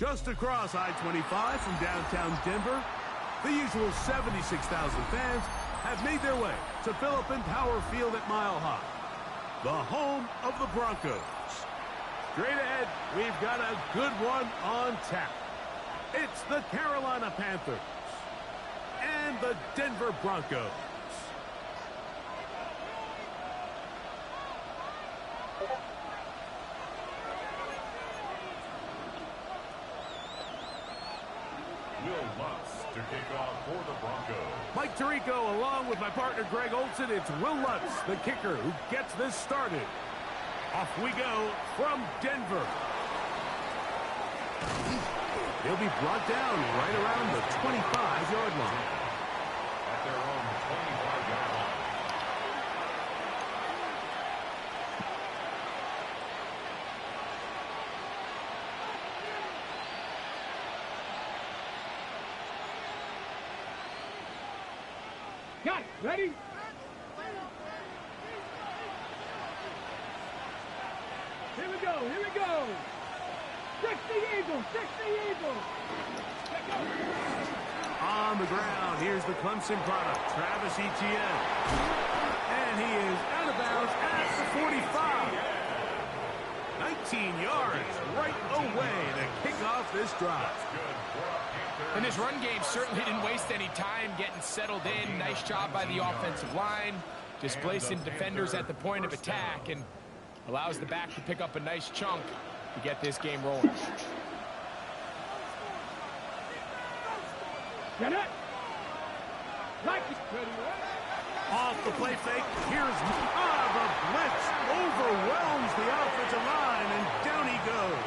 Just across I-25 from downtown Denver, the usual 76,000 fans have made their way to Philip-Power Field at Mile High, the home of the Broncos. Straight ahead, we've got a good one on tap. It's the Carolina Panthers and the Denver Broncos. To kick off for the Broncos. Mike Tirico along with my partner Greg Olson. It's Will Lutz, the kicker, who gets this started. Off we go from Denver. He'll be brought down right around the 25-yard line. At their own 25-yard line. Got it. Ready? Here we go. Here we go. 60 Eagles. 60 Eagles. On the ground, here's the Clemson product, Travis Etienne. And he is out of bounds at the 45. 19 yards right away to kick off this drive. And this run game certainly didn't waste any time getting settled in. Nice job by the offensive line, displacing defenders at the point of attack, and allows the back to pick up a nice chunk to get this game rolling. Garnett. Off the play fake, here's the blitz overwhelms the offensive line, and down he goes.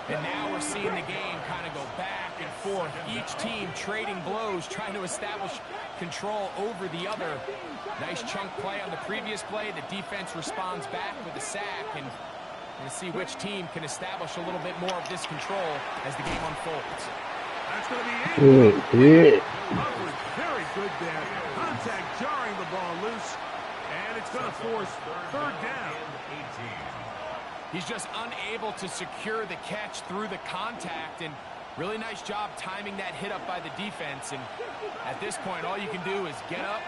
And now we're seeing the game kind of go back and forth. Each team trading blows, trying to establish control over the other. Nice chunk play on the previous play. The defense responds back with a sack, and we'll see which team can establish a little bit more of this control as the game unfolds. That's going to be it. Coverage very good there. Contact jarring the ball loose, and it's going to force third down. He's just unable to secure the catch through the contact, and really nice job timing that hit up by the defense. And at this point, all you can do is get up,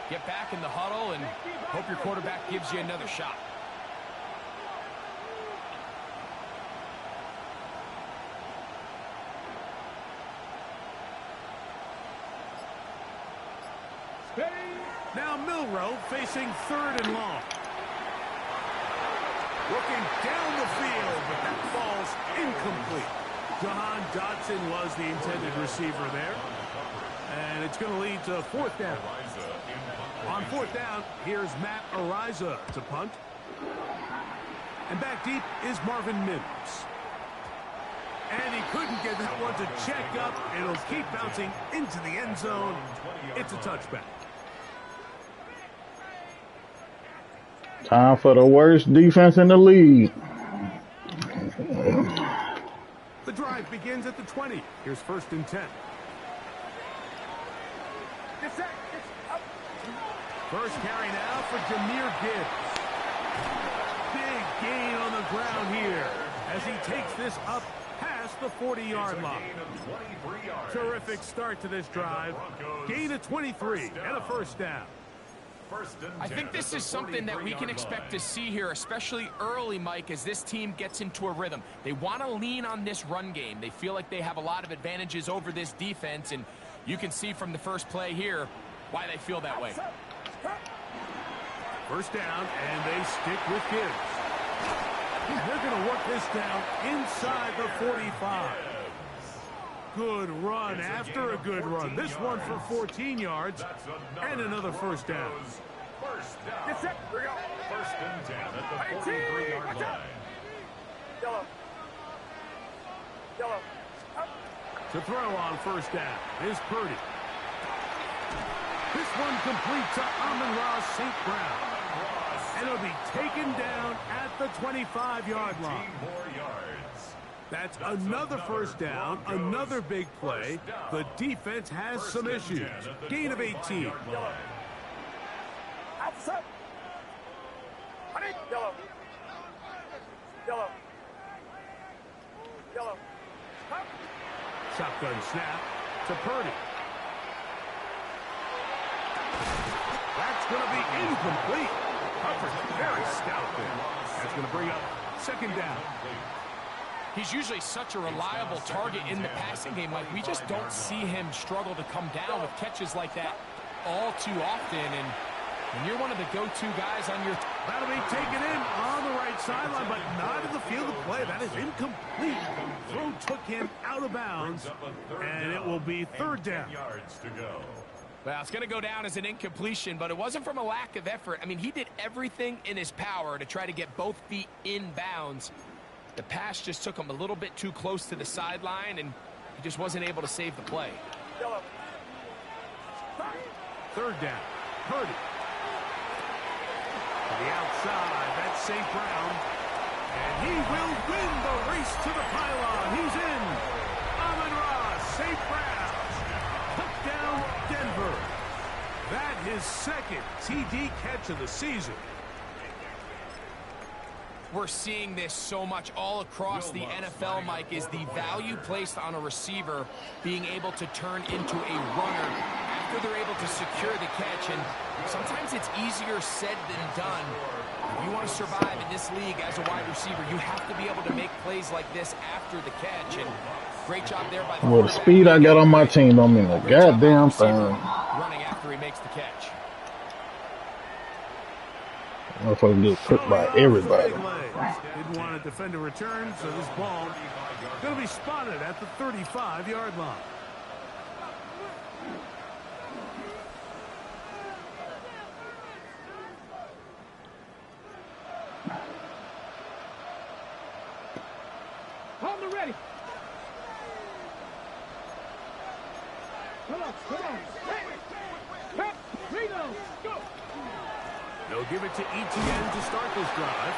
get back in the huddle, and hope your quarterback gives you another shot. Now Milroe facing third and long. Looking down the field, but that falls incomplete. Jahan Dotson was the intended receiver there. And it's going to lead to fourth down. On fourth down, here's Matt Ariza to punt. And back deep is Marvin Mims. And he couldn't get that one to check up. It'll keep bouncing into the end zone. It's a touchback. Time for the worst defense in the league. The drive begins at the 20. Here's first and 10. First carry now for Jahmyr Gibbs. Big gain on the ground here as he takes this up past the 40-yard line. Terrific start to this drive. Gain of 23 and a first down. I think this is something that we can expect to see here, especially early, Mike, as this team gets into a rhythm. They want to lean on this run game. They feel like they have a lot of advantages over this defense, and you can see from the first play here why they feel that way. First down, and they stick with Gibbs. They're going to work this down inside the 45. Good run after a good run. This one for 14 yards and another first down. First and 10 at the 43-yard line. To throw on first down is Purdy. This one complete to Amon-Ra St. Brown. And it'll be taken down at the 25-yard line. That's another first down, another big play. The defense has some issues. Gain of 18. Shotgun snap to Purdy. That's going to be incomplete. Coverage very stout there. That's going to bring up second down. He's usually such a reliable target in the passing game, Mike. We just don't see him struggle to come down with catches like that all too often. And when you're one of the go-to guys on your... That'll be taken in on the right sideline, but not in the field of play. That is incomplete. Throw took him out of bounds, and it will be third down. Well, it's going to go down as an incompletion, but it wasn't from a lack of effort. I mean, he did everything in his power to try to get both feet in bounds. The pass just took him a little bit too close to the sideline, and he just wasn't able to save the play. Third down. Purdy. To the outside, that's St. Brown. And he will win the race to the pylon. He's in. Amon-Ra, St. Brown. Touchdown, Denver. That his second TD catch of the season. We're seeing this so much all across the NFL, Mike, is the value placed on a receiver being able to turn into a runner after they're able to secure the catch. And sometimes it's easier said than done. If you want to survive in this league as a wide receiver, you have to be able to make plays like this after the catch. And great job there by the Well, the speed I got on my team don't mean a goddamn thing. Running after he makes the catch. Motherfucker get cooked by everybody. Didn't want to defend a return, so this ball going to be spotted at the 35-yard line. Hold the ready. Come on, come on. Hey, Reno, go. They'll give it to Etienne to start this drive,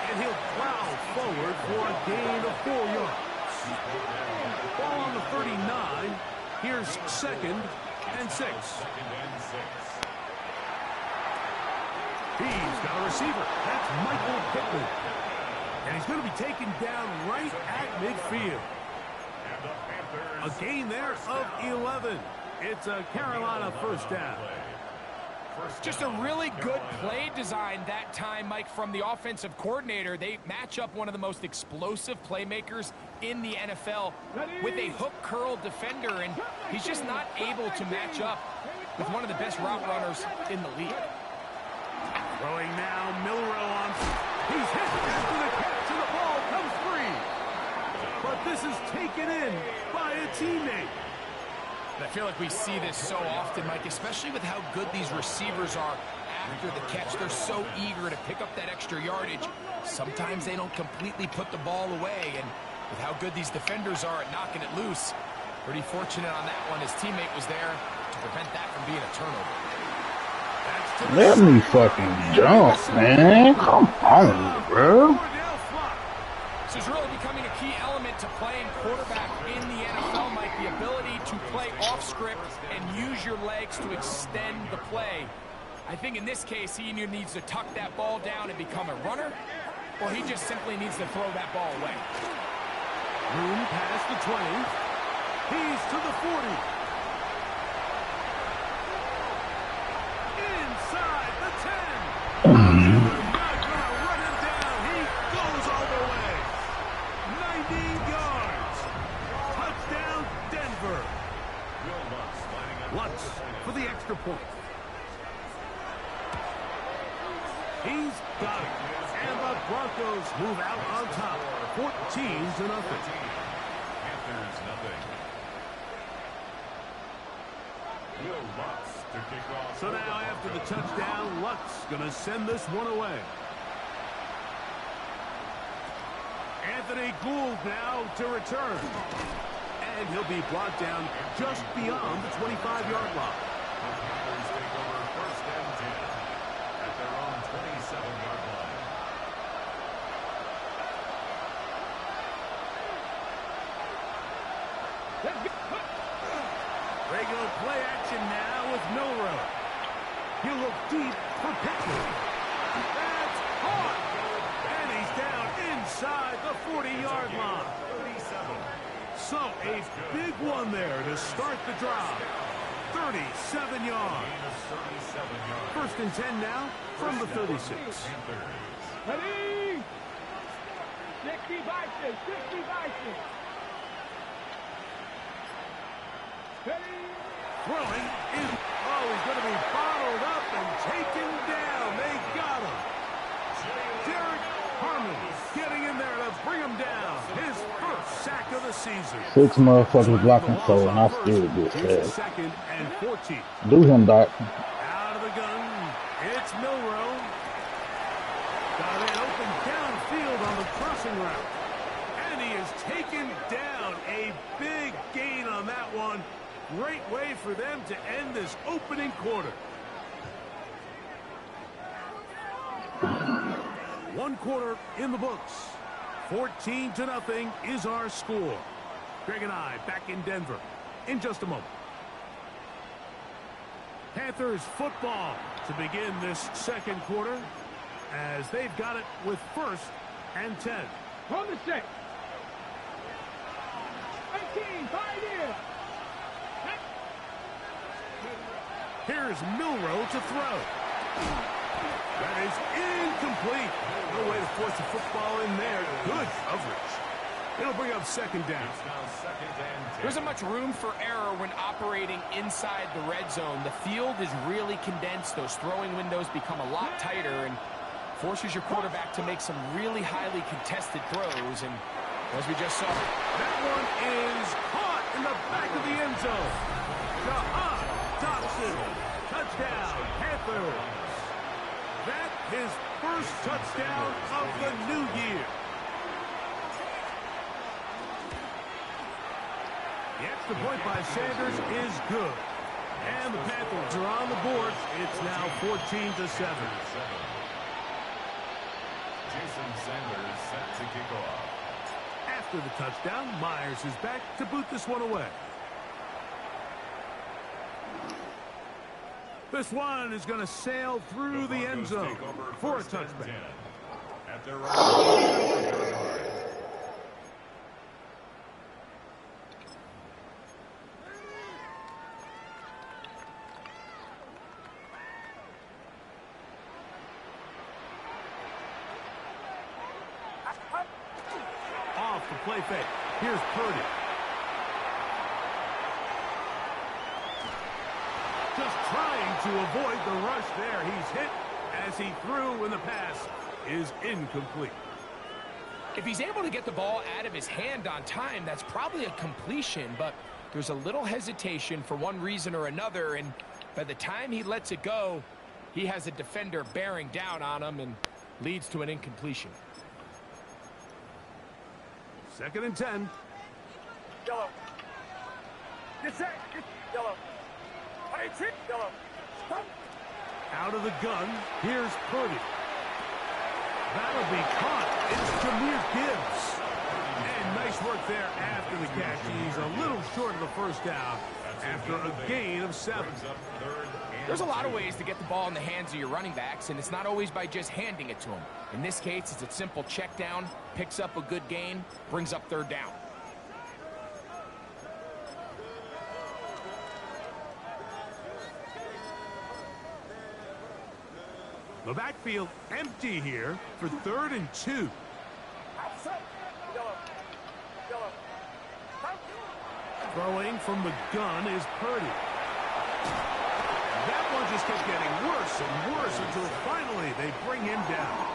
and he'll plow forward for a gain of 4 yards. Ball on the 39. Here's second and 6. He's got a receiver. That's Michael Pittman. And he's going to be taken down right at midfield. A gain there of 11. It's a Carolina first down. Just a really good play design that time, Mike, from the offensive coordinator. They match up one of the most explosive playmakers in the NFL with a hook curl defender, and he's just not able to match up with one of the best route runners in the league. Throwing now, Milrow on. He's hit after the catch, and the ball comes free. But this is taken in by a teammate. I feel like we see this so often, Mike, especially with how good these receivers are after the catch. They're so eager to pick up that extra yardage. Sometimes they don't completely put the ball away, and with how good these defenders are at knocking it loose, pretty fortunate on that one. His teammate was there to prevent that from being a turnover. Let me fucking jump, man. Come on, bro. This is really becoming a key element to playing quarterback in the NFL, Mike. The ability to play off script and use your legs to extend the play. I think in this case, he either needs to tuck that ball down and become a runner, or he just simply needs to throw that ball away. Room past the 20. He's to the 40. Inside the 10. Not gonna run him down. He goes all the way. 90 yards. Touchdown, Denver. Lutz for the extra point. He's got it. And the Broncos move out on top. 14-0. Panthers nothing. So now after the touchdown, Lutz going to send this one away. Anthony Gould now to return. And he'll be brought down just beyond the 25-yard line. The Panthers take over first and 10 at their own 27-yard line. Regular play action now with Milrow. He'll look deep for Pittman. That's hard. And he's down inside the 40-yard line. So a big one there to start the drive. 37 yards. 1st and 10 now from the 36. Ready? 60 by 6, 60 by 6. Ready? Throwing is, oh, he's going to be bottled up and taken down. They got him. Derek Harmon getting in there to bring him down. His first sack of the season. 6 motherfuckers blocking so, and I still get Here's sad. 2nd and 14. Do him, Doc. Out of the gun, it's Milrow. Got it open downfield on the crossing route. And he is taken down. A big gain on that one. Great way for them to end this opening quarter. 1 quarter in the books. 14-0 is our score. Greg and I back in Denver in just a moment. Panthers football to begin this 2nd quarter as they've got it with 1st and 10. From the 6. 18, 5 here. Here's Milrow to throw. That is incomplete. No way to force the football in there. Good coverage. It'll bring up 2nd down. There isn't much room for error when operating inside the red zone. The field is really condensed. Those throwing windows become a lot tighter and forces your quarterback to make some really highly contested throws. And as we just saw, that one is caught in the back of the end zone. Javon Dotson, touchdown, Panthers. That his first touchdown of the new year. The extra point by Sanders is good. And the Panthers are on the board. It's now 14-7. Jason Sanders set to kick off. After the touchdown, Myers is back to boot this one away. This one is going to sail through the end zone for a touchback. At their own. Off the play fake. Here's Purdy. Just trying to avoid the rush there. He's hit as he threw when the pass is incomplete. if he's able to get the ball out of his hand on time, that's probably a completion, but there's a little hesitation for one reason or another, and by the time he lets it go, he has a defender bearing down on him and leads to an incompletion. 2nd and 10. Yellow. Get set. Yellow. Yellow. Stop. Out of the gun, here's Purdy. That'll be caught. It's Jahmyr Gibbs. And nice work there after the catch. He's a little short of the first down after a gain of 7. There's a lot of ways to get the ball in the hands of your running backs, and it's not always by just handing it to them. In this case, it's a simple check down, picks up a good gain, brings up 3rd down. The backfield empty here for 3rd and 2. Throwing from the gun is Purdy. That one just kept getting worse and worse until finally they bring him down.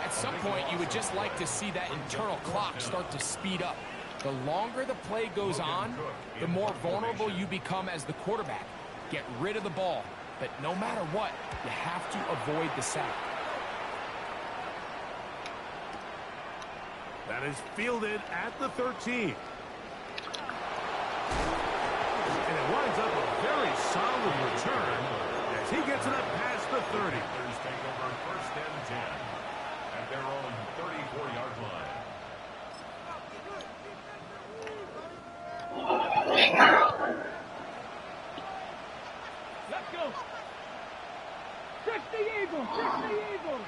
At some point, you would just like to see that internal clock start to speed up. The longer the play goes on, the more vulnerable you become as the quarterback. Get rid of the ball, but no matter what, you have to avoid the sack. That is fielded at the 13. And it winds up a very solid return as he gets it up past the 30. Panthers take over 1st and 10 at their own 34-yard line. Let's go. 60 Eagles. 60 Eagles.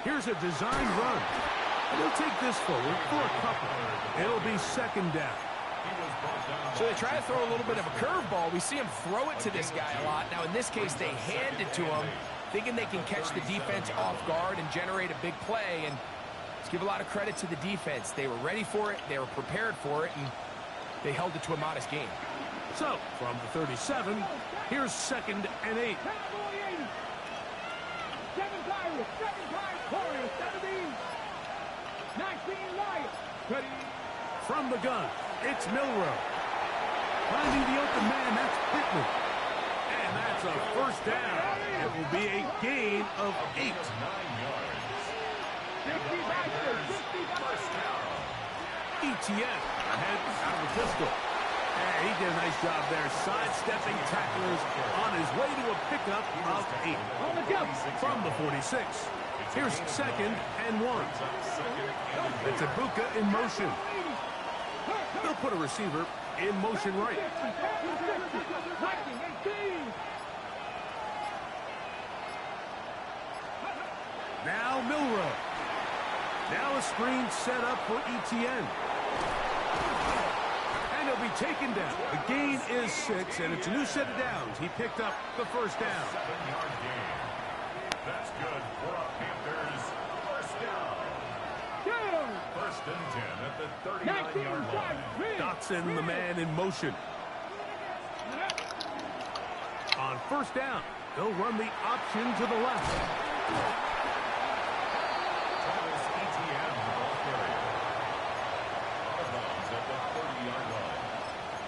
Here's a design run. And they'll take this forward for a couple. It'll be second down. So they try to throw a little bit of a curveball. We see him throw it to this guy a lot. Now, in this case, they hand it to him, thinking they can catch the defense off guard and generate a big play. And let's give a lot of credit to the defense. They were ready for it, they were prepared for it, and they held it to a modest gain. So, from the 37, here's second and 8. 7 Pirates, 7 Warriors, 17. 19 Lions. Ready. From the gun, it's Milrow. Finding the open man, that's Pittman. And that's a first down. It will be a gain of 8. 55. ETN ahead out of the pistol. And he did a nice job there, sidestepping tacklers on his way to a pickup of 8. On the jump. From the 46. Here's second and 1. It's Ibuka in motion. They'll put a receiver in motion right. Now Milrow. Now a screen set up for ETN. And he'll be taken down. The gain is 6, and it's a new set of downs. He picked up the first down. 7-yard gain. That's good for a Panthers first down. First and 10 at the 39-yard line. Dotson, the man in motion. On first down, they'll run the option to the left. Thomas ETN, the ball carrier. Out of bounds at the 30-yard line.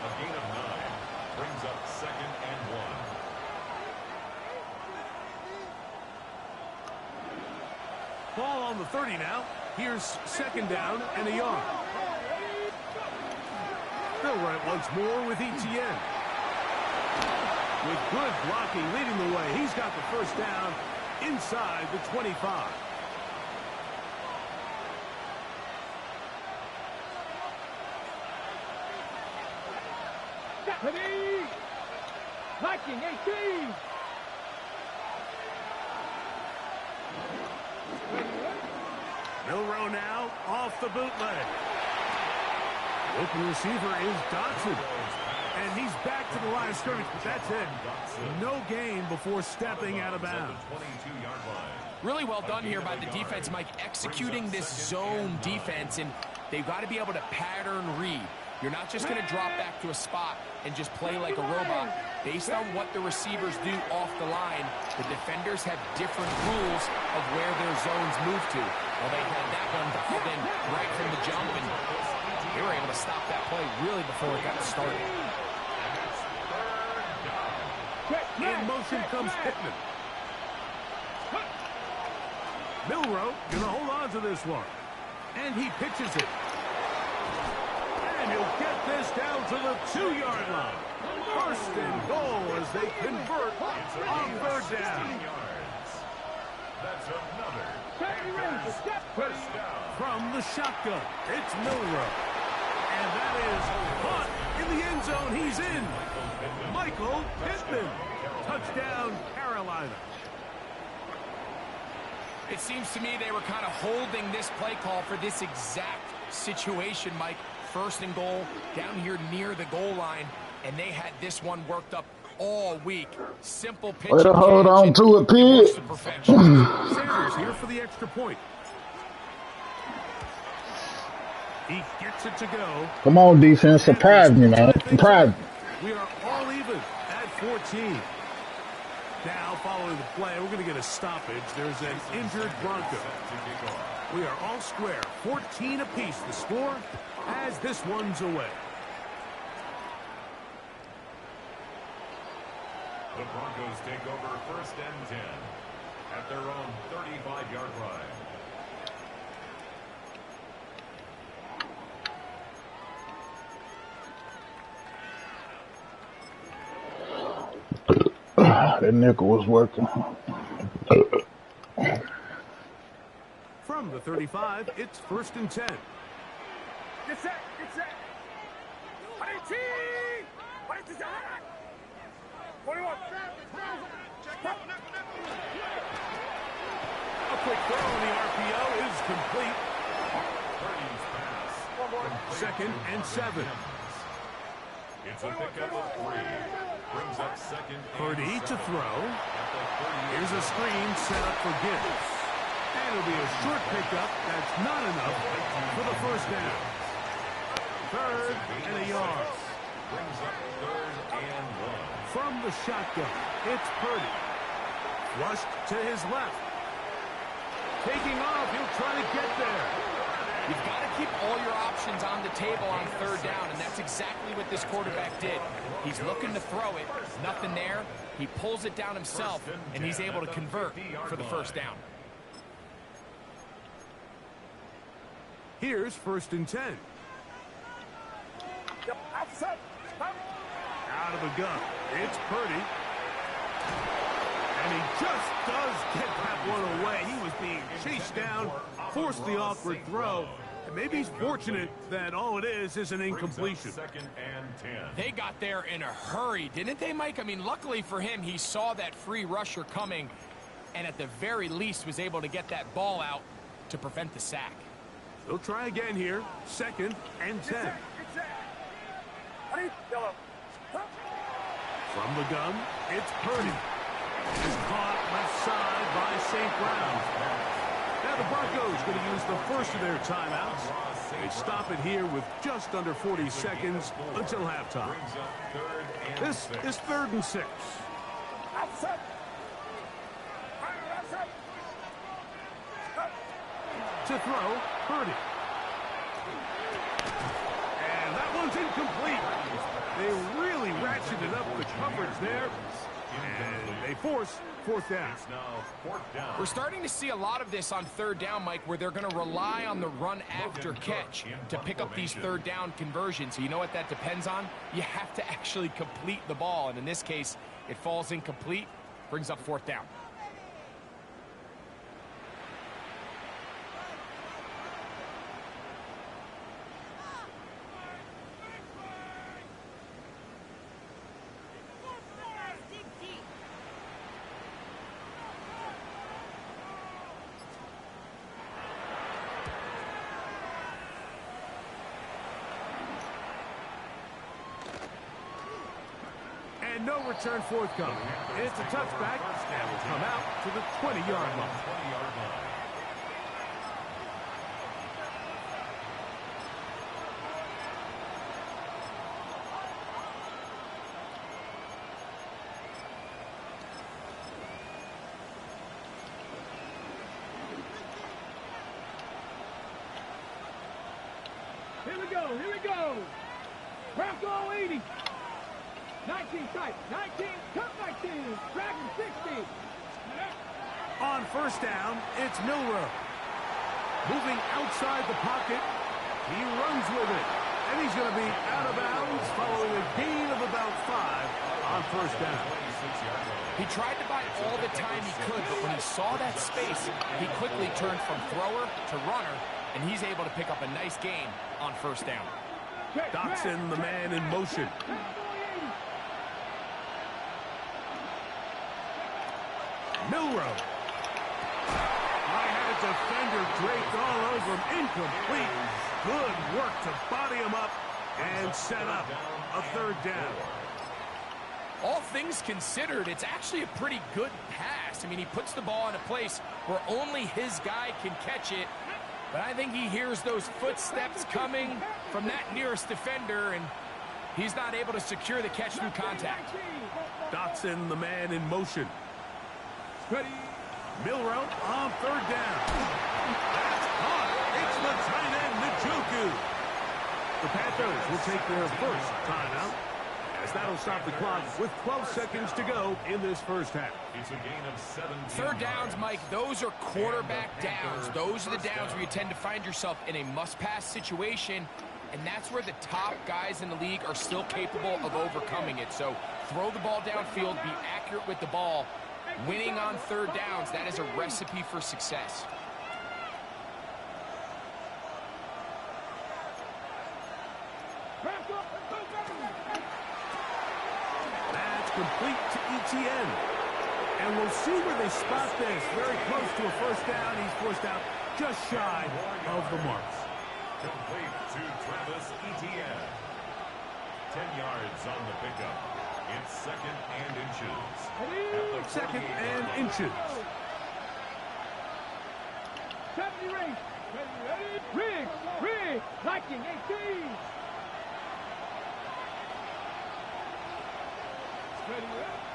A gain of 9 brings up second and 1. Ball on the 30 now. Here's second down and a yard. They'll run it once more with ETN. With good blocking leading the way, he's got the first down inside the 25. Ready. Viking 18. Milrow now off the bootleg. Open receiver is Dotson. And he's back to the line of scrimmage. That's it. No gain before stepping out of bounds. 22-yard line. Really well done here by the defense, Mike, executing this zone defense, and they've got to be able to pattern read. You're not just going to drop back to a spot and just play like a robot. Based on what the receivers do off the line, the defenders have different rules of where their zones move to. Well, they had that one dialed in right from the jump, and they were able to stop that play really before it got started. In motion comes Pittman. Milrow gonna hold on to this one. And he pitches it. And he'll get this down to the 2-yard line. First and goal as they convert on third down. That's another Panthers first down. From the shotgun, it's Milrow. And that is caught in the end zone. He's in. Michael Pittman. Touchdown, Carolina. It seems to me they were kind of holding this play call for this exact situation, Mike. First and goal, down here near the goal line, and they had this one worked up all week. Simple pitch. Way to hold on to it, Pete. Sanders here for the extra point. He gets it to go. Come on, defense. Surprise me, man. Surprise me. We are all even at 14. Now, following the play, we're going to get a stoppage. There's an injured Bronco. We are all square. 14 apiece. The score as this one's away. The Broncos take over first and 10 at their own 35-yard line. That nickel was working. From the 35, it's first and 10. Get set. Get set. 18. 21. A quick throw on the RPO is complete. Second and 7. It's a pickup of 3. Brings up second and Purdy to 7. throw. Here's a screen set up for Gibbs. And it'll be a short pickup. That's not enough for the first down. 3rd and a yard. Brings up 3rd and 1. From the shotgun, it's Purdy. Flushed to his left. Taking off, he'll try to get there. You've got to keep all your options on the table on 3rd down, and that's exactly what this quarterback did. He's looking to throw it, nothing there. He pulls it down himself, and he's able to convert for the first down. Here's 1st and 10. Out of the gun, it's Purdy. And he just does get that one away. He was being chased down, forced the awkward throw. And maybe he's fortunate that all it is an incompletion. 2nd and 10. They got there in a hurry, didn't they, Mike? I mean, luckily for him, he saw that free rusher coming and at the very least was able to get that ball out to prevent the sack. They'll try again here. 2nd and 10. From the gun, it's Purdy. Is caught left side by St. Brown. Now the Broncos going to use the first of their timeouts. They stop it here with just under 40 seconds until halftime. This is 3rd and 6. To throw, Purdy. And that one's incomplete. They really ratcheted up the coverage there. And they force 4th down. We're starting to see a lot of this on 3rd down, Mike, where they're going to rely on the run after catch to pick up these 3rd down conversions. So you know what that depends on? You have to actually complete the ball. And in this case, it falls incomplete, brings up 4th down. And no return forthcoming. It's a touchback and will come out to the 20-yard line. Here we go, here we go. Bronco 80. 19 tight, 19, cut 19, Dragon 60. On 1st down, it's Milrow. Moving outside the pocket, he runs with it. And he's going to be out of bounds following a gain of about 5 on 1st down. He tried to buy all the time he could, but when he saw that space, he quickly turned from thrower to runner, and he's able to pick up a nice gain on 1st down. Dotson, the man in motion. Milrow. I had a defender draped all over him. Incomplete. Good work to body him up and set up a 3rd down. All things considered, it's actually a pretty good pass. I mean, he puts the ball in a place where only his guy can catch it. But I think he hears those footsteps coming from that nearest defender, and he's not able to secure the catch through contact. Dotson, the man in motion. Milrow on 3rd down. That's caught. It's the tight end, Njoku. The Panthers will take their first timeout, as that'll stop the clock with 12 seconds to go in this first half. It's a gain of 17. 3rd downs, Mike, those are quarterback downs. Those are the downs where you tend to find yourself in a must-pass situation, and that's where the top guys in the league are still capable of overcoming it. So throw the ball downfield, be accurate with the ball. Winning on 3rd downs, that is a recipe for success. That's complete to ETN. And we'll see where they spot this. Very close to a 1st down. He's forced out just shy of the marks. Complete to Travis Etienne. 10 yards on the pickup. It's second and inches. Second and inches. 70 race. Ready? Rig. Liking 18.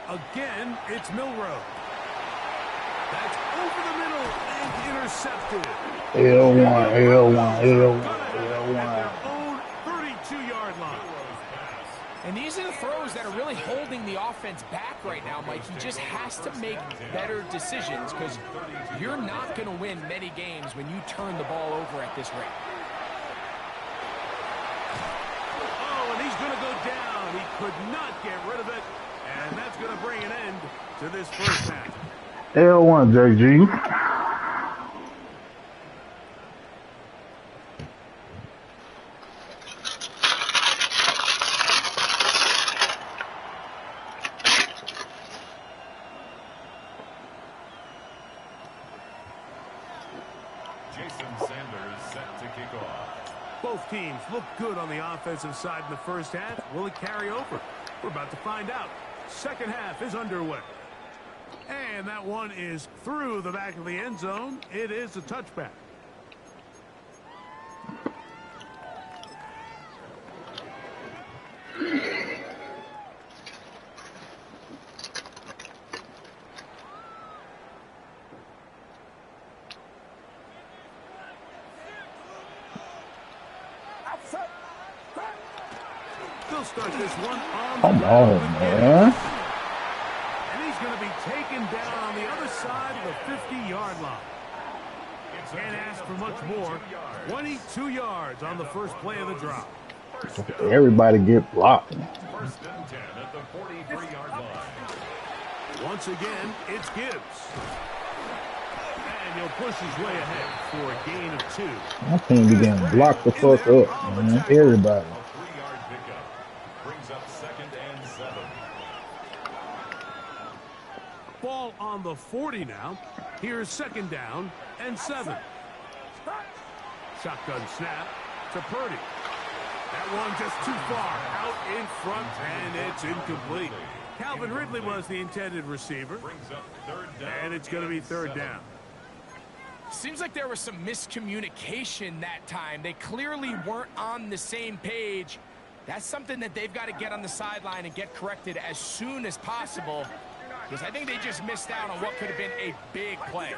Again, it's Milrow. That's over the middle and intercepted. L1, L1, L1, At L1. their own 32-yard line. And these are the throws that are really holding the offense back right now, Mike. He just has to make better decisions because you're not going to win many games when you turn the ball over at this rate. Oh, and he's going to go down. He could not get rid of it. And that's going to bring an end to this first half. L1, JG. Jason Sanders set to kick off. Both teams look good on the offensive side in the first half. Will it carry over? We're about to find out. Second half is underway. And that one is through the back of the end zone. It is a touchback. They'll start this one on Come on, man. And he's going to be taken down on the other side of the 50-yard line. Can't ask for much more. 22 yards on the first play of the drive. Everybody get blocked. First and 10 at the 43-yard line. Once again, it's Gibbs. And he'll push his way ahead for a gain of 2. My team be getting blocked the fuck up, man. Everybody. A 3-yard pickup. Brings up second and 7. Ball on the 40 now. Here's second down and 7. Shotgun snap to Purdy. That one just too far out in front, and it's incomplete. Calvin Ridley was the intended receiver, Brings up third down. and it's going to be third down. Seems like there was some miscommunication that time. They clearly weren't on the same page. That's something that they've got to get on the sideline and get corrected as soon as possible, because I think they just missed out on what could have been a big play.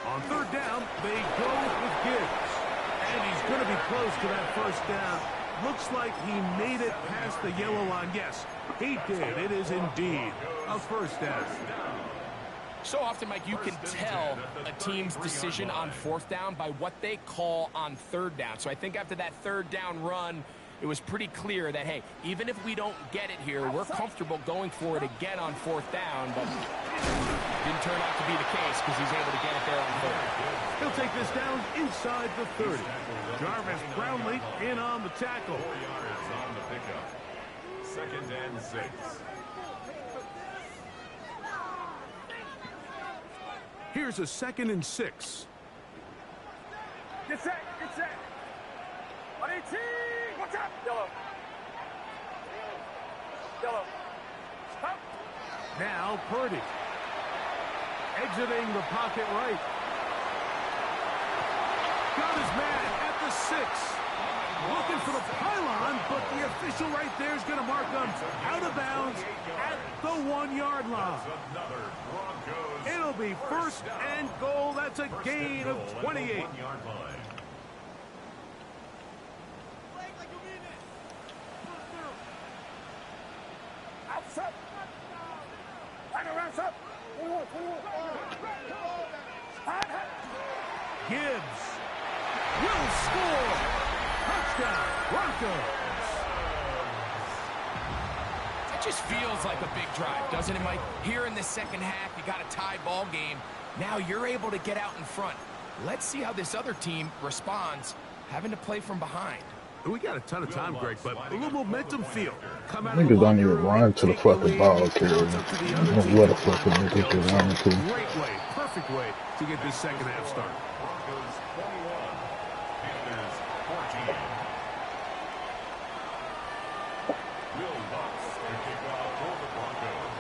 On third down, they go with Gibbs. And he's going to be close to that first down. Looks like he made it past the yellow line. Yes, he did. It is indeed a first down. So often, Mike, you can tell a team's decision on fourth down by what they call on third down. So I think after that third down run, it was pretty clear that, hey, even if we don't get it here, we're comfortable going for it again on fourth down, but didn't turn out to be the case because he's able to get it there on third. He'll take this down inside the 30. Jarvis Brownlee in on the tackle. 4 yards on the pickup. Second and 6. Here's a second and 6. Get set. Get set. 118. Watch out. Yellow. Yellow. Stop. Now Purdy. Exiting the pocket right. Got his man at the 6. Looking for the pylon, but the official right there is going to mark him out of bounds at the 1-yard line. Another Broncos. It'll be first and goal. That's a gain of 28. 1-yard line. Outside. Right around up. 21. Gibbs will score. Touchdown, Broncos. It just feels like a big drive, doesn't it, Mike? Here in the second half, you got a tie ball game. Now you're able to get out in front. Let's see how this other team responds, having to play from behind. We got a ton of time, Greg, but a little momentum feel. Come out Niggas don't even run to the fucking ball carrier. What a fucking nigga to run to. Great way, perfect way to get this second half started. Broncos 21, Panthers 14. Will Lutz to kick off for the Broncos.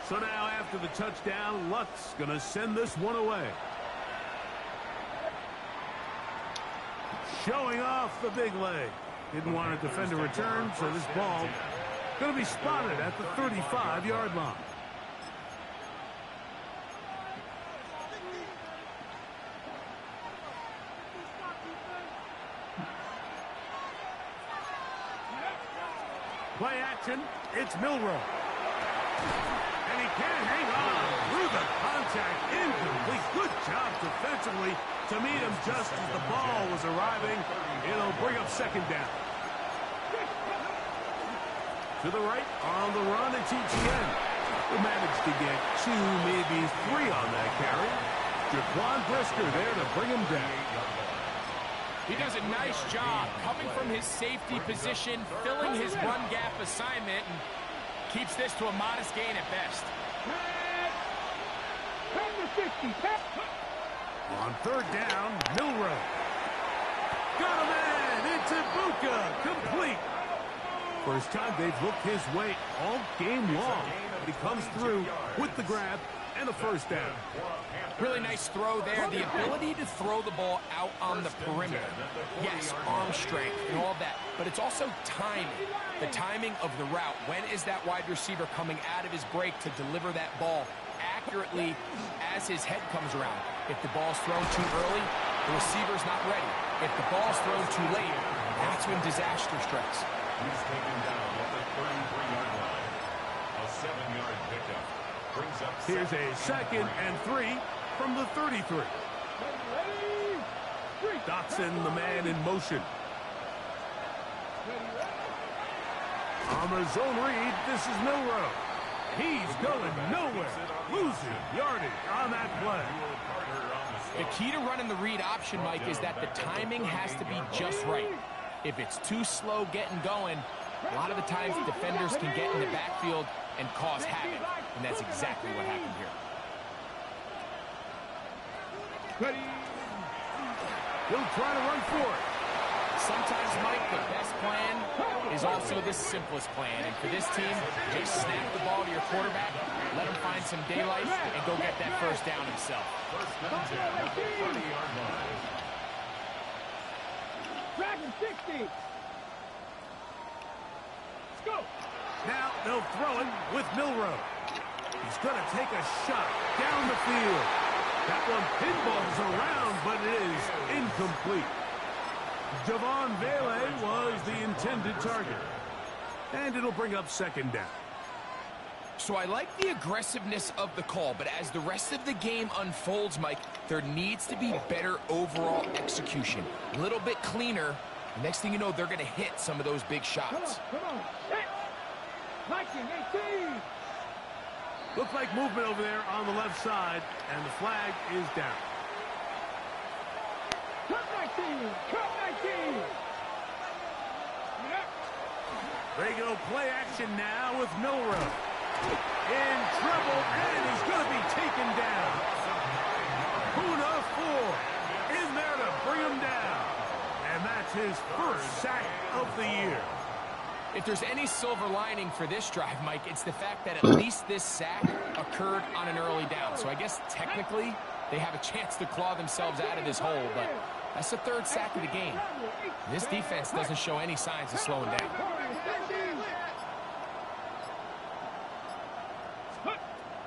So now after the touchdown, Lutz gonna send this one away. Showing off the big leg. Didn't want to defend a return, so this ball going to be spotted at the 35-yard line. Play action. It's Milroe. And he can't hang on through the contact. Incomplete. Good job defensively to meet him just as the ball was arriving. It'll bring up second down. To the right, on the run, it's Etienne. Who managed to get 2, maybe 3 on that carry. Jaquan Brisker there to bring him down. He does a nice job coming from his safety position, filling his run gap assignment, and keeps this to a modest gain at best. On third down, Milroe. Got him in. It's Ibuka. Complete. First time they've looked his way all game long. But he comes through with the grab and a first down. Really nice throw there. The ability to throw the ball out on the perimeter. Yes, arm strength and all that. But it's also timing. The timing of the route. When is that wide receiver coming out of his break to deliver that ball accurately as his head comes around? If the ball's thrown too early, the receiver's not ready. If the ball's thrown too late, that's when disaster strikes. He's taken down at the 33-yard line. A 7-yard pickup. Brings up Here's a second and 3 from the 33. Dotson, the man in motion. On the zone read, this is Milroe. He's going nowhere. Losing yardage on that play. The key to running the read option, Mike, is that the timing has to be just right. If it's too slow getting going, a lot of the times defenders can get in the backfield and cause havoc, and that's exactly what happened here. He'll try to run for it. Sometimes, Mike, the best plan is also the simplest plan. And for this team, just snap the ball to your quarterback, let him find some daylight, and go get that first down himself. First down at the 30-yard line. Dragon 60. Let's go. Now they'll throw it with Milroe. He's going to take a shot down the field. That one pinballs around, but it is incomplete. Javon was the intended target. And it'll bring up second down. So I like the aggressiveness of the call, but as the rest of the game unfolds, Mike, there needs to be better overall execution. A little bit cleaner. Next thing you know, they're going to hit some of those big shots. Come on. 19-18. Looked like movement over there on the left side, and the flag is down. Cut 19. Cut 19. They go play action now with Milroe. In trouble, and he's going to be taken down. Puna 4 in there to bring him down. And that's his first sack of the year. If there's any silver lining for this drive, Mike, it's the fact that at least this sack occurred on an early down. So I guess technically they have a chance to claw themselves out of this hole, but that's the third sack of the game. This defense doesn't show any signs of slowing down.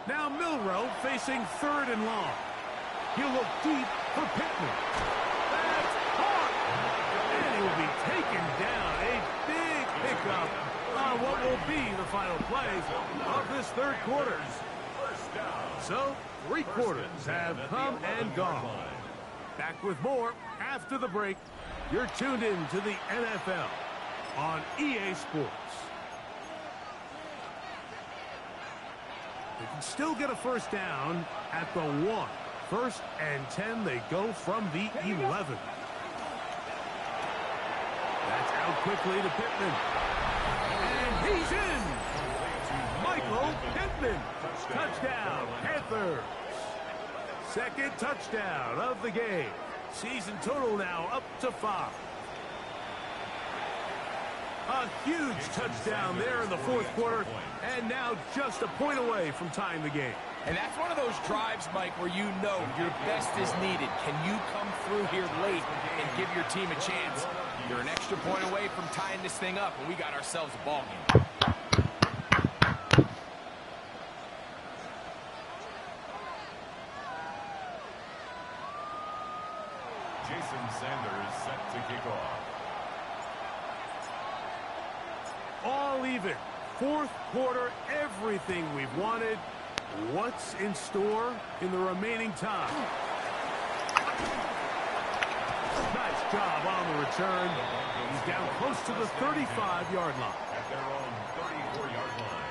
Now Milroe facing third and long. He'll look deep for Pittman. That's caught! And he will be taken down. A big pickup on what will be the final plays of this third quarter. So, 3 quarters have come and gone. Back with more after the break. You're tuned in to the NFL on EA Sports. They can still get a first down at the 1. 1st and 10. They go from the 11. That's out quickly to Pittman. And he's in. Michael Pittman. Touchdown, Panthers. 2nd touchdown of the game. Season total now up to 5. A huge touchdown there in the 4th quarter, and now just a point away from tying the game. And that's one of those drives, Mike, where you know your best is needed. Can you come through here late and give your team a chance? You're an extra point away from tying this thing up, and we got ourselves a ball game. Jason Sanders set to kick off. All even. 4th quarter, everything we've wanted. What's in store in the remaining time? Nice job on the return. He's down close to the 35-yard line. At their own 34-yard line.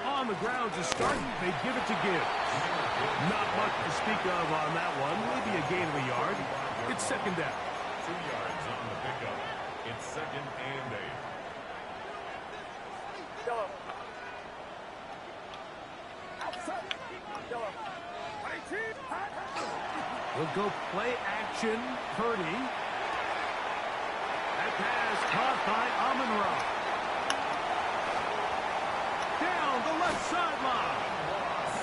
On the ground to start, they give it to Gibbs. Not much to speak of on that one. Maybe a gain of a yard. It's 2nd down. 2 yards on the pickup. It's 2nd and 8. We'll go play action. Purdy. That pass caught by Amon-Ra. Down the left sideline.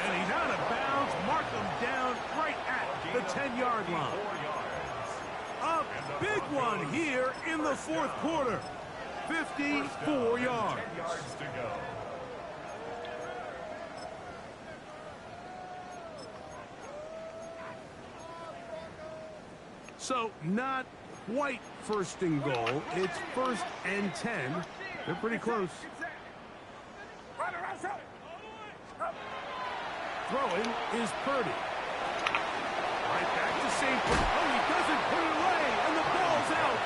And he's out of bounds. Mark him down right at the 10-yard line. A big one here in the 4th quarter. 54 yards. 10 yards to go. So not quite 1st and goal. It's 1st and 10. They're pretty close. Throwing is Purdy. Right back to St. Oh, he doesn't put it away, and the ball's out.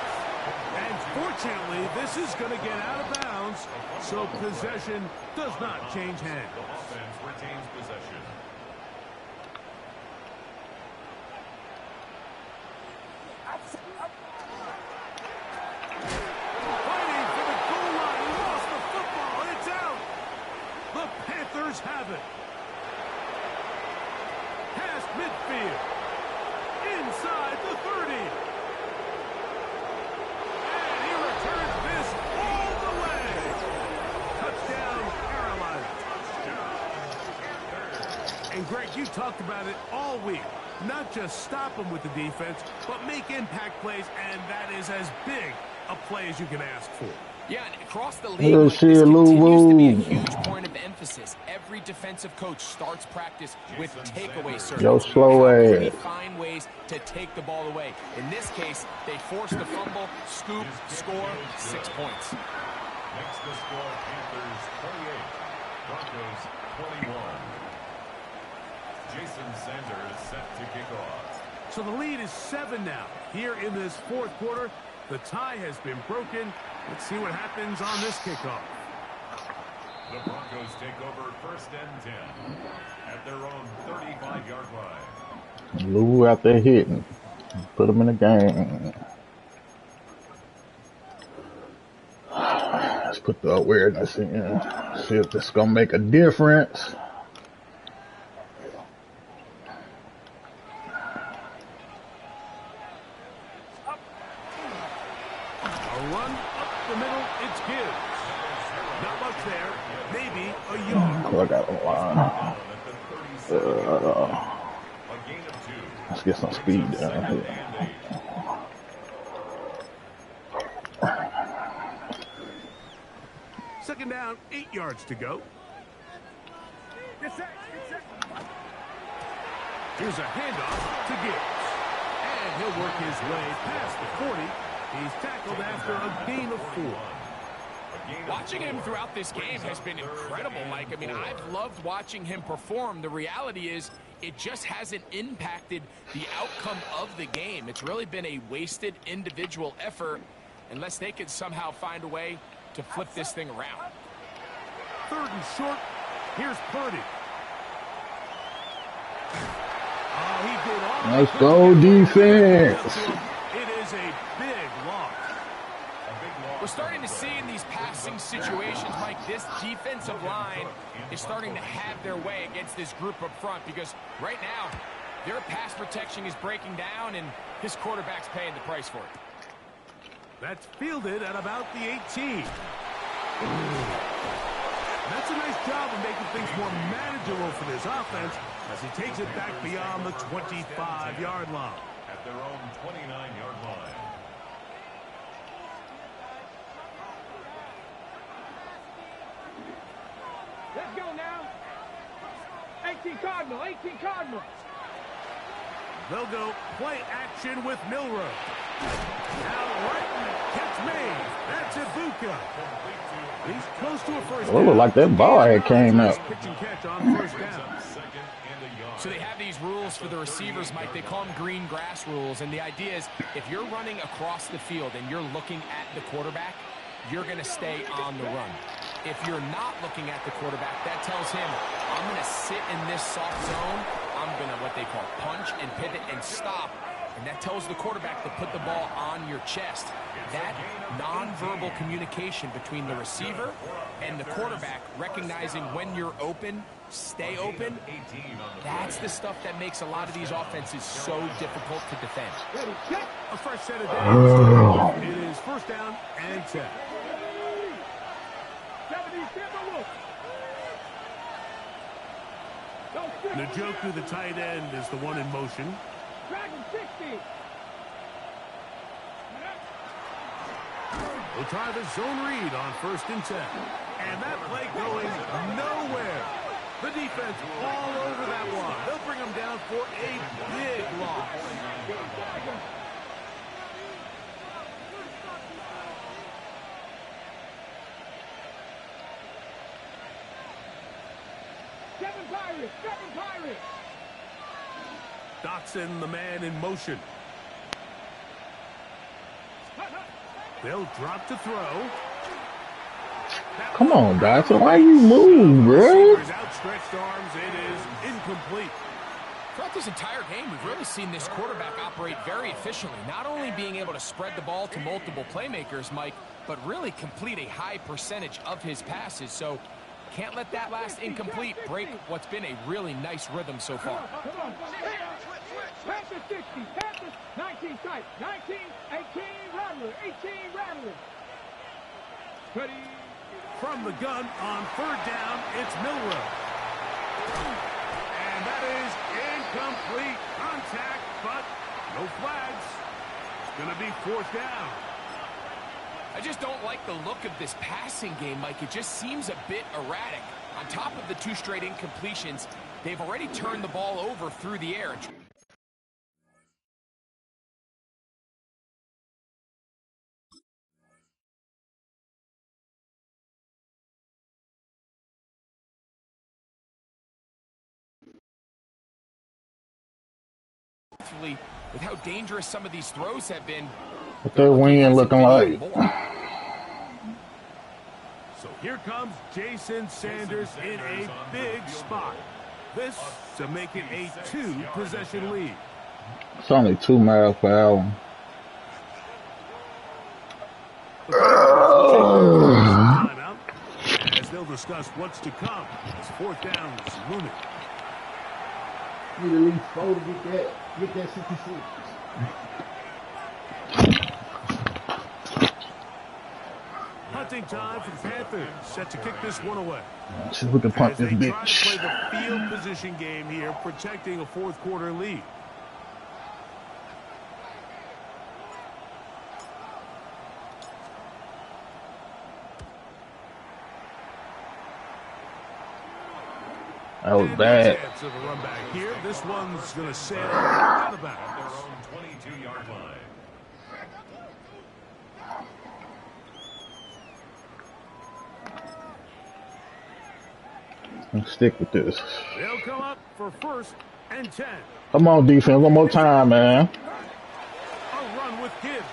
And fortunately, this is going to get out of bounds, so possession does not change hands. The offense retains possession. Fighting for the goal line. He lost the football, and it's out. The Panthers have it. Past midfield. Inside the 30. And he returns this all the way. Touchdown, Carolina. And Greg, you talked about it all week. Not just stop them with the defense, but make impact plays, and that is as big a play as you can ask for. Yeah, and across the league, like, this continues to be a huge point of emphasis. Every defensive coach starts practice with takeaway search. Yo, slow How can we ass. find ways to take the ball away? In this case, they force the fumble, scoop, score, 6 points. Next to score, Panthers 28, Broncos 21. Jason Sanders set to kick off. So the lead is 7 now. Here in this 4th quarter, the tie has been broken. Let's see what happens on this kickoff. The Broncos take over 1st and 10 at their own 35-yard line. Lou out there hitting. Put him in the game. Let's put the awareness in. See if this is going to make a difference. A run up the middle, it's Gibbs. Not much there, maybe a yard. Oh, I got a line. A gain of 2. Let's get some speed down here. Second down, 8 yards to go. Here's a handoff to Gibbs. And he'll work his way past the 40 He's tackled after a gain of 4. Watching him throughout this game has been incredible, Mike. I mean, I've loved watching him perform. The reality is it just hasn't impacted the outcome of the game. It's really been a wasted individual effort unless they could somehow find a way to flip this thing around. 3rd and short. Here's Purdy. Oh, he did all. Let's go, defense. It is a big loss. We're starting to see in these passing situations, Mike, this defensive line is starting to have their way against this group up front because right now their pass protection is breaking down and this quarterback's paying the price for it. That's fielded at about the 18. That's a nice job of making things more manageable for this offense as he takes it back beyond the 25-yard line. At their own 29-yard line. Let's go now. 18 Cardinal, 18 Cardinal. They'll go play action with Milrow. Now right catch made. That's Ibuka. He's close to a first down. It looked like that ball had came out. Pitch and catch on 1st down. So they have these rules for the receivers, Mike. They call them green grass rules. And the idea is if you're running across the field and you're looking at the quarterback, you're going to stay on the run. If you're not looking at the quarterback, that tells him, I'm going to sit in this soft zone. I'm going to, what they call, punch and pivot and stop. And that tells the quarterback to put the ball on your chest. That nonverbal communication between the receiver and the quarterback, recognizing when you're open, stay open, that's the stuff that makes a lot of these offenses so difficult to defend. A fresh set of downs. It is 1st down and 10. Njoku, the tight end, is the one in motion. Dragon 60. We'll try the zone read on 1st and 10. And that play going nowhere. The defense all over that one. They'll bring them down for a big loss. Seven Pirates. Dotson, the man in motion. They'll drop to throw. Come on, Dotson. Why you move, bro? Outstretched arms. It is incomplete. Throughout this entire game, we've really seen this quarterback operate very efficiently, not only being able to spread the ball to multiple playmakers, Mike, but really complete a high percentage of his passes. So can't let that last incomplete break what's been a really nice rhythm so far. Panthers 60, Panthers 19 tight, 19, 18 Rattler, 18 Rattler. Ready. From the gun on 3rd down, it's Milrow. And that is incomplete. Contact, but no flags. It's going to be 4th down. I just don't like the look of this passing game, Mike. It just seems a bit erratic. On top of the 2 straight incompletions, they've already turned the ball over through the air. With how dangerous some of these throws have been. What their win looking like? So here comes Jason Sanders in a big spot. This to make it a 2-possession lead. It's only 2 miles per hour. Timeout, as they'll discuss what's to come. It's 4th down. It's looming. Need at least 4 to get that 66. Hunting time for the Panthers, set to kick this one away. See if we can punt this As they try to bitch. play the field position game here, protecting a 4th quarter lead. That was bad. Chance of a run back here. This one's going to sail out of bounds. At their own 22-yard line. Let's stick with this. They'll come up for 1st and 10. Come on, defense. One more time, man. A run with Gibbs.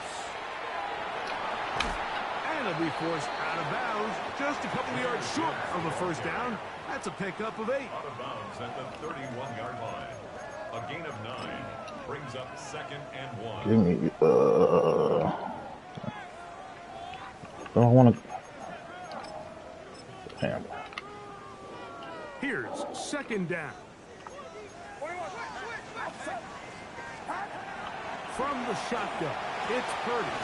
And it'll be forced out of bounds. Just a couple of yards short of a 1st down. That's a pickup of 8. Out of bounds at the 31-yard line. A gain of 9 brings up 2nd and 1. Give me, don't want to. Damn. Here's 2nd down. From the shotgun, it's Purdy,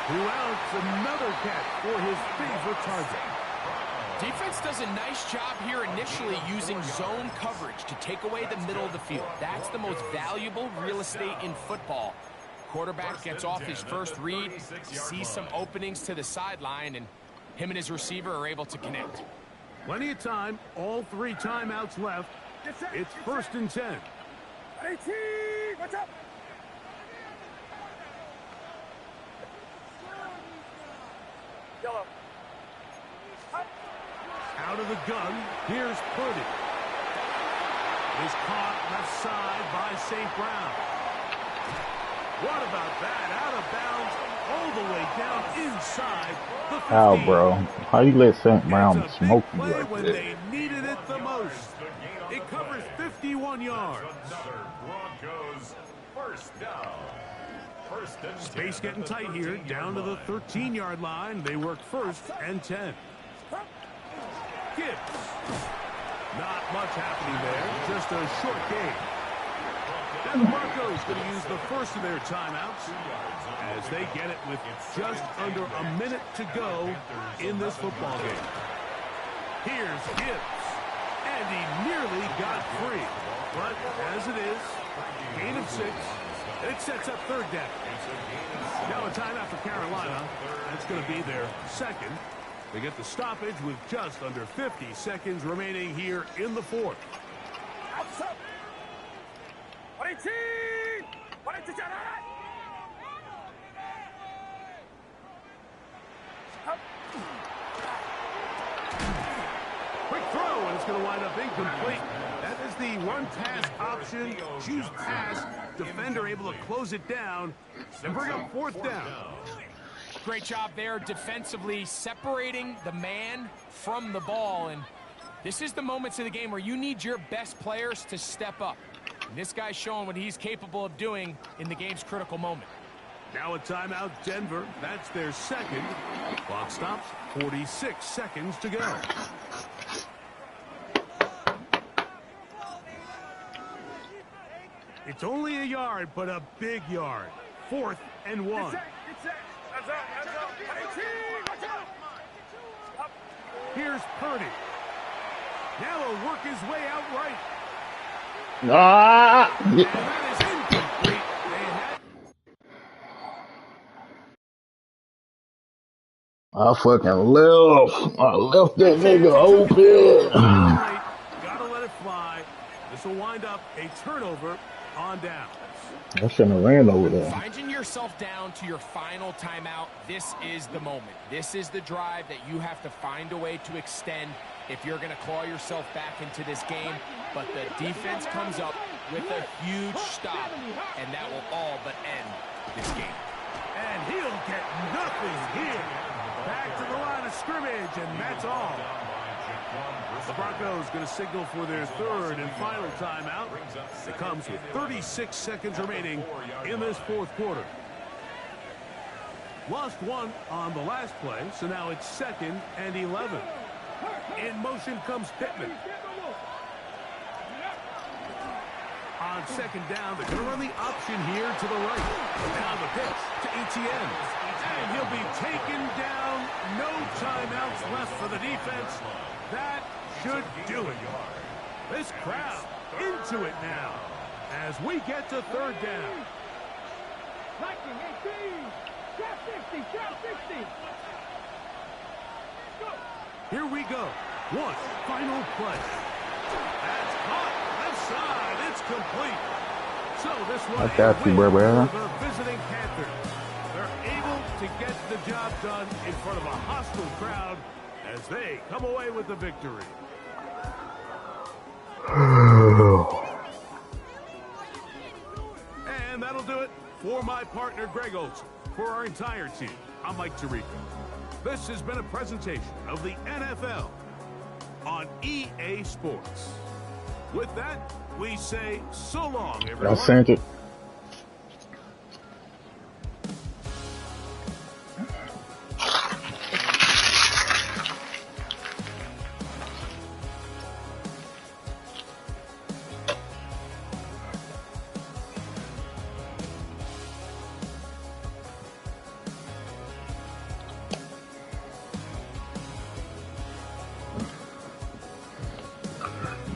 who outs another catch for his favorite target. Defense does a nice job here initially using zone coverage to take away the middle of the field. That's the most valuable real estate in football. Quarterback gets off his first read, sees some openings to the sideline, and him and his receiver are able to connect. Plenty of time, all 3 timeouts left. It's 1st and 10. Watch out! Yellow. Out of the gun, here's Purdy. Is caught left side by St. Brown. What about that? Out of bounds, all the way down inside the 15. How, bro? How you let St. Brown smoke you like when that? they needed it the most. It covers 51 yards. Another Broncos 1st down. 1st and 10. Space getting tight here, down to the 13-yard line. They work 1st and 10. Gibbs. Not much happening there, just a short game. And the Broncos going to use the first of their timeouts as they get it with just under a minute to go in this football game. Here's Gibbs, and he nearly got free. But as it is, gain of 6, it sets up 3rd down. Now a timeout for Carolina. That's going to be their 2nd. They get the stoppage with just under 50 seconds remaining here in the 4th. Quick throw, and it's going to wind up incomplete. That is the run-pass option. Choose pass. Defender able to close it down and bring up 4th down. Great job there defensively, separating the man from the ball. And this is the moments of the game where you need your best players to step up. And this guy's showing what he's capable of doing in the game's critical moment. Now a timeout, Denver. That's their 2nd. Clock stops. 46 seconds to go. It's only a yard, but a big yard. 4th and 1. Here's Purdy. Now he'll work his way out right. Ah! And that is incomplete. I fucking left. I left that nigga open. Gotta let it fly. This will wind up a turnover on downs. I shouldn't have ran over there. Finding yourself down to your final timeout, this is the moment. This is the drive that you have to find a way to extend if you're going to claw yourself back into this game. But the defense comes up with a huge stop, and that will all but end this game. And he'll get nothing here. Back to the line of scrimmage, and that's all. The Broncos going to signal for their 3rd and final timeout. It comes with 36 seconds remaining in this 4th quarter. Lost 1 on the last play, so now it's 2nd and 11. In motion comes Pittman. On 2nd down, they're going to run the option here to the right. Now the pitch to Etienne. And he'll be taken down. No timeouts left for the defense. That should do it. This crowd into it now as we get to 3rd down. 19, 18, 60. Here we go. One final play. That's caught left side. It's complete. So this one I got you, bro. the visiting Panthers. They're able to get the job done in front of a hostile crowd as they come away with the victory. And that'll do it for my partner, Greg Olson. For our entire team, I'm Mike Tirico. This has been a presentation of the NFL on EA Sports. With that, we say so long, everyone. I sent it.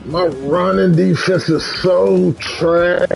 My running defense is so trash.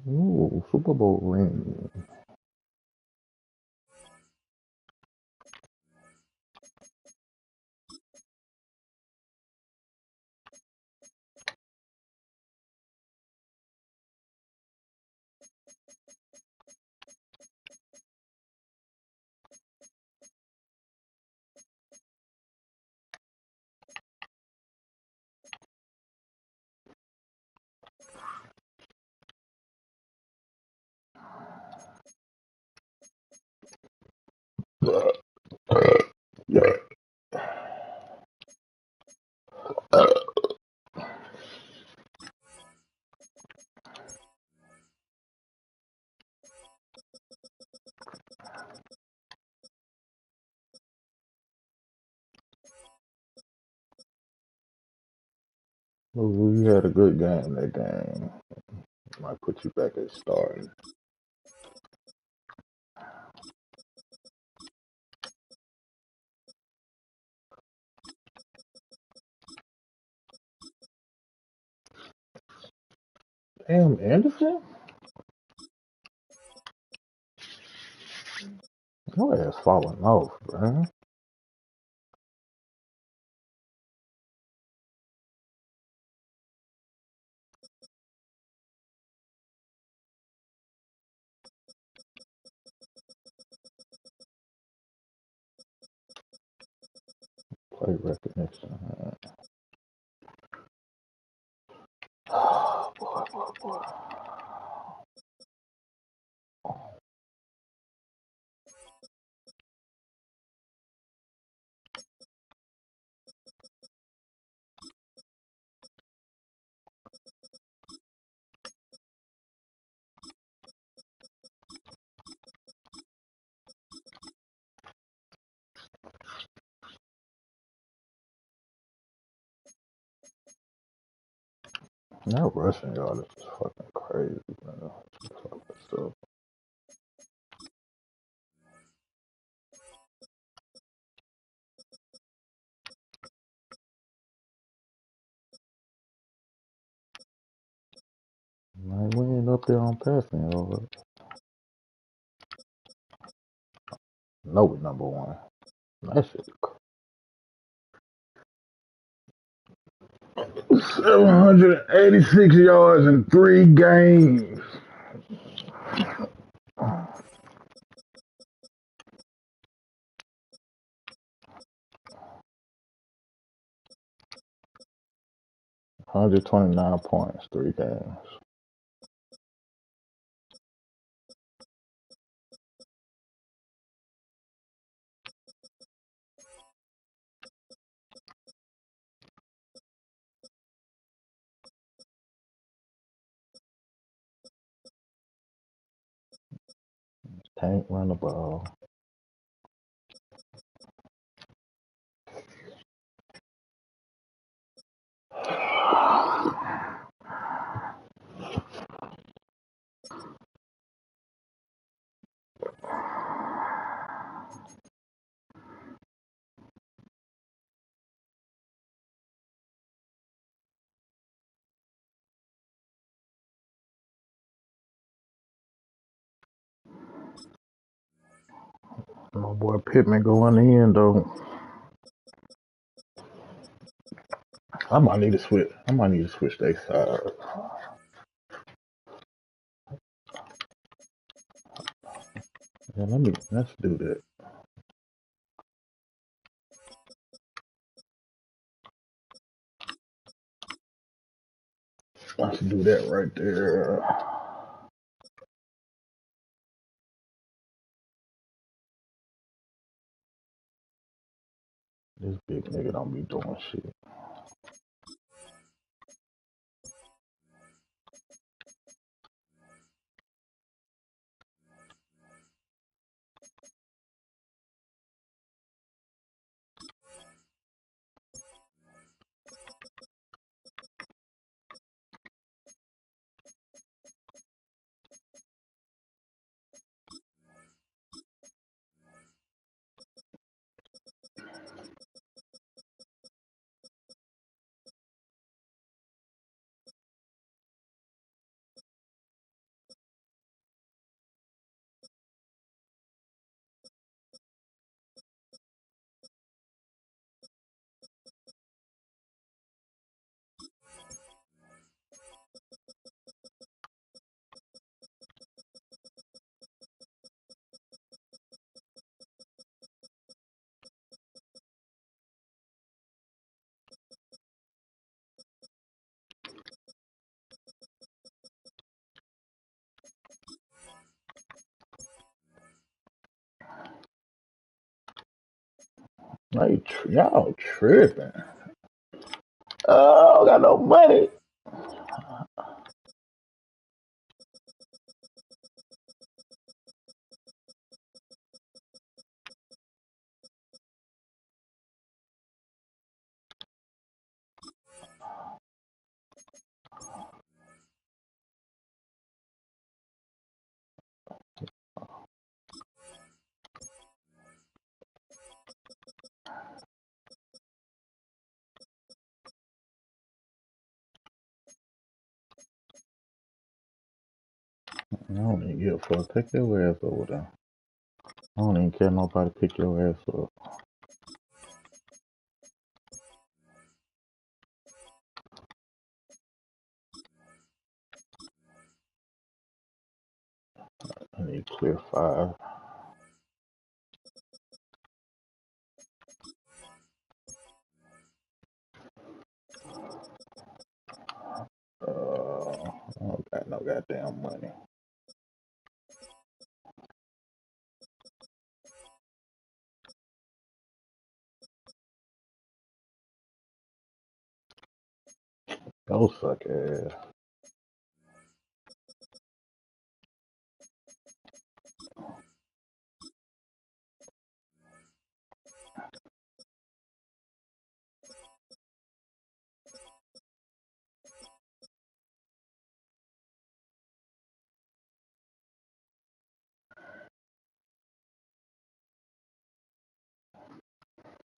Ooh, Super Bowl ring. Ooh, you had a good game that game. Might put you back at starting. Damn, Anderson? Your ass falling off, bro. Play recognition. Oh, boy. 'That rushing yard is fucking crazy, man. Fucking stuff. Man, we ain't up there on passing yard. No, we number one. That shit. 786 yards in 3 games. $129 points, 3 games. Can't run the ball. My boy Pittman going in though. I might need to switch. I might need to switch their side. Yeah, let's do that. Let's do that right there. This big nigga don't be doing shit. Y'all tripping. Oh, got no money. I don't even give a fuck. Take your ass over there. I don't even care nobody pick your ass up. I need to clear 5. I don't got no goddamn money. Go suck ass.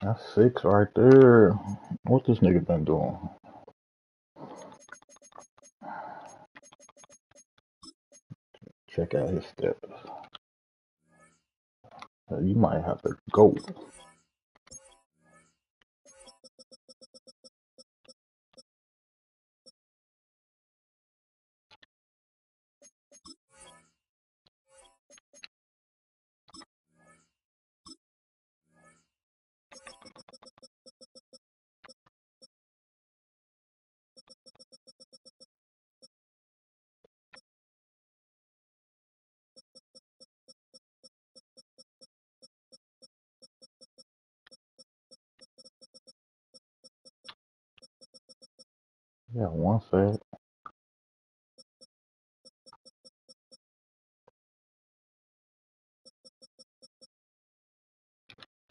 That's 6 right there. What this nigga been doing? Check out his steps. You might have to go. Yeah, one sack.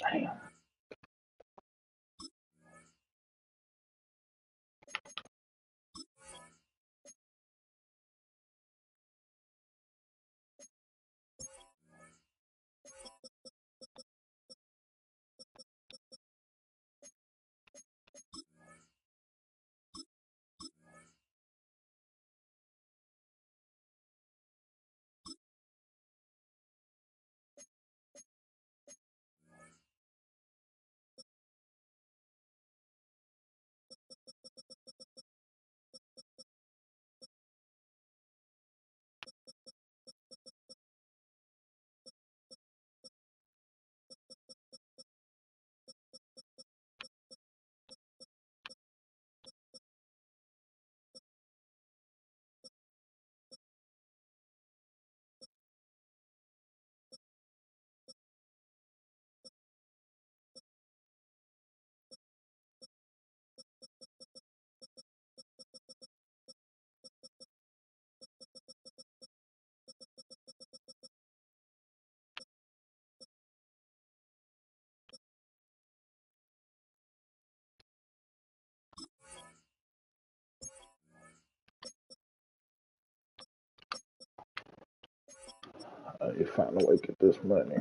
Damn. You find a way to get this money.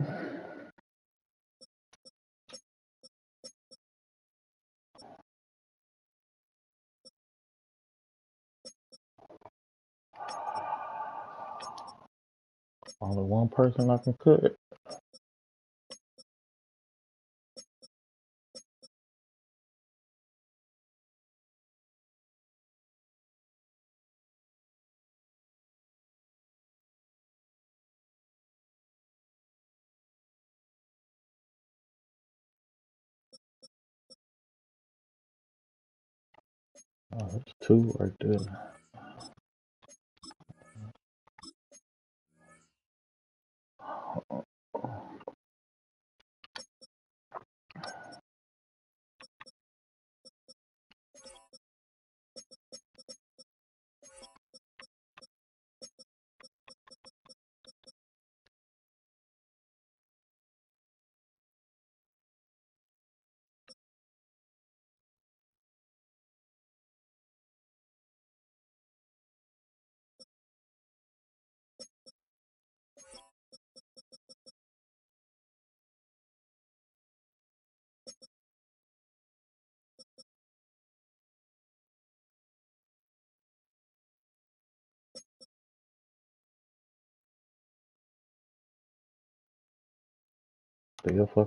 Only one person I can cut. Oh, that's two right there. Still fucking